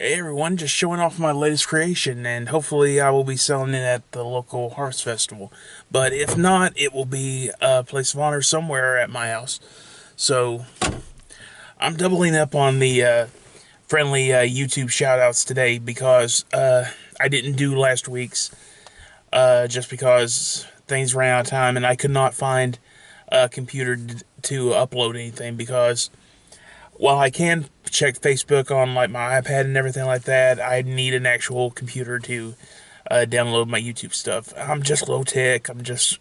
Hey everyone, just showing off my latest creation, and hopefully I will be selling it at the local Harvest Festival. But if not, it will be a place of honor somewhere at my house. So I'm doubling up on the friendly YouTube shoutouts today because I didn't do last week's just because things ran out of time and I could not find a computer to upload anything because while I can check Facebook on like my iPad and everything like that, I need an actual computer to download my YouTube stuff. I'm just low tech. I'm just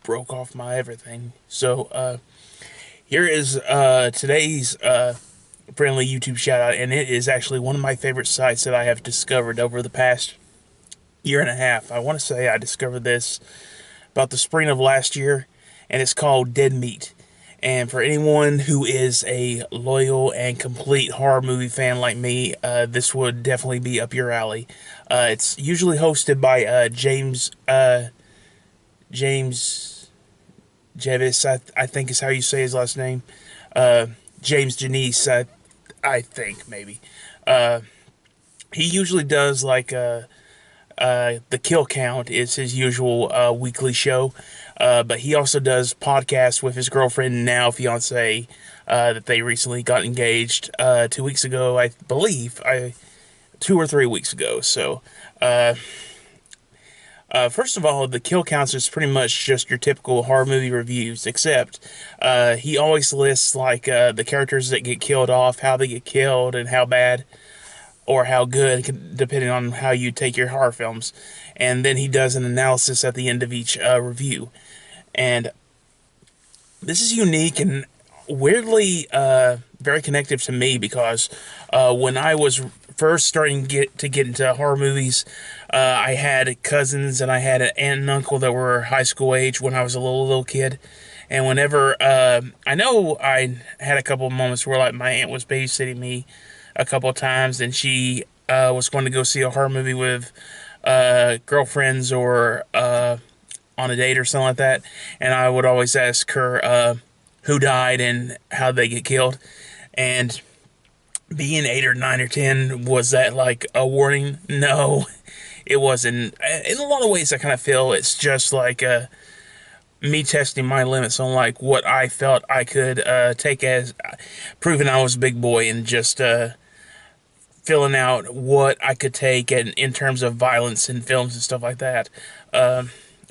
broke off my everything. So here is today's friendly YouTube shout out, and it is actually one of my favorite sites that I have discovered over the past year and a half. I want to say I discovered this about the spring of last year, and it's called Dead Meat. And for anyone who is a loyal and complete horror movie fan like me, this would definitely be up your alley. It's usually hosted by James Janisse, I think is how you say his last name. James Janisse, I think maybe. He usually does like the Kill Count is his usual weekly show, but he also does podcasts with his girlfriend, now fiance, that they recently got engaged 2 weeks ago, I believe, 2 or 3 weeks ago. So, first of all, the Kill Counts is pretty much just your typical horror movie reviews, except he always lists like the characters that get killed off, how they get killed, and how bad or how good, depending on how you take your horror films. And then he does an analysis at the end of each review. And this is unique and weirdly very connective to me because when I was first starting to get into horror movies, I had cousins and I had an aunt and uncle that were high school age when I was a little kid. And whenever I know I had a couple of moments where like my aunt was babysitting me a couple of times, and she was going to go see a horror movie with girlfriends or on a date or something like that, and I would always ask her who died and how they get killed. And being 8 or 9 or 10, was that like a warning? No, it wasn't. In a lot of ways, I kind of feel it's just like me testing my limits on like what I felt I could take as proving I was a big boy and just filling out what I could take in terms of violence in films and stuff like that.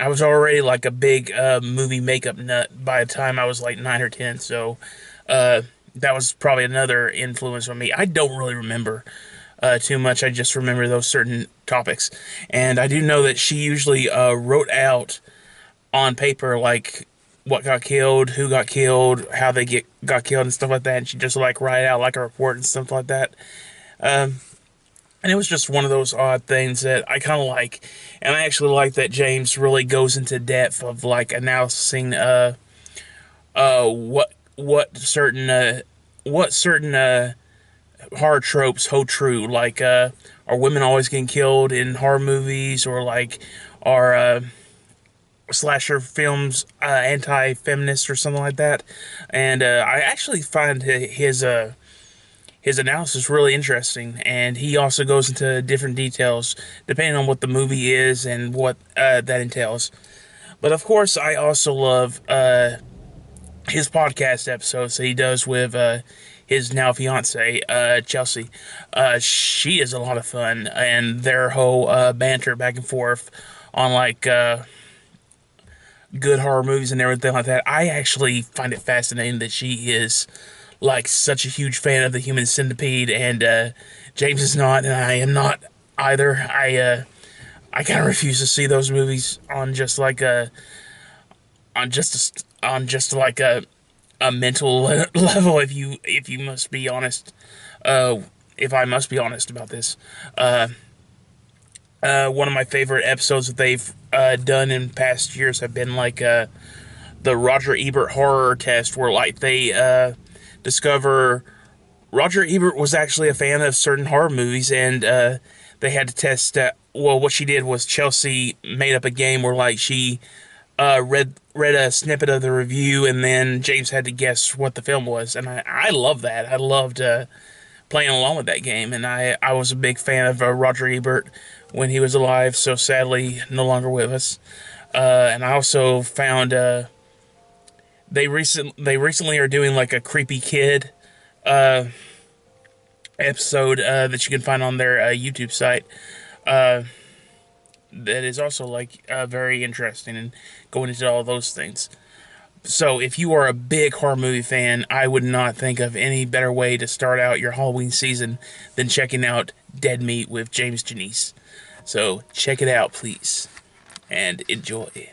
I was already like a big movie makeup nut by the time I was like 9 or 10, so that was probably another influence on me. I don't really remember too much. I just remember those certain topics, and I do know that she usually wrote out on paper like what got killed, who got killed, how they got killed, and stuff like that. And she just like write out like a report and stuff like that. Um, and it was just one of those odd things that I kind of like, and I actually like that James really goes into depth of like announcing what certain horror tropes hold true, like are women always getting killed in horror movies, or like are slasher films anti-feminist or something like that. And I actually find his analysis really interesting, and he also goes into different details depending on what the movie is and what that entails. But of course, I also love his podcast episodes that he does with his now fiance Chelsea. She is a lot of fun, and their whole banter back and forth on like good horror movies and everything like that. I actually find it fascinating that she is like such a huge fan of the Human Centipede, and James is not, and I am not either. I kind of refuse to see those movies on just like a on just like a mental level. If you must be honest, if I must be honest about this, one of my favorite episodes that they've done in past years have been like the Roger Ebert horror test, where like they discover Roger Ebert was actually a fan of certain horror movies, and they had to test. Well, what she did was Chelsea made up a game where like she read a snippet of the review, and then James had to guess what the film was, and I love that. I loved playing along with that game. And I was a big fan of Roger Ebert when he was alive, so sadly no longer with us. And I also found they recently are doing like a creepy kid episode that you can find on their YouTube site. That is also like very interesting and going into all those things. So if you are a big horror movie fan, I would not think of any better way to start out your Halloween season than checking out Dead Meat with James Janisse. So check it out, please, and enjoy.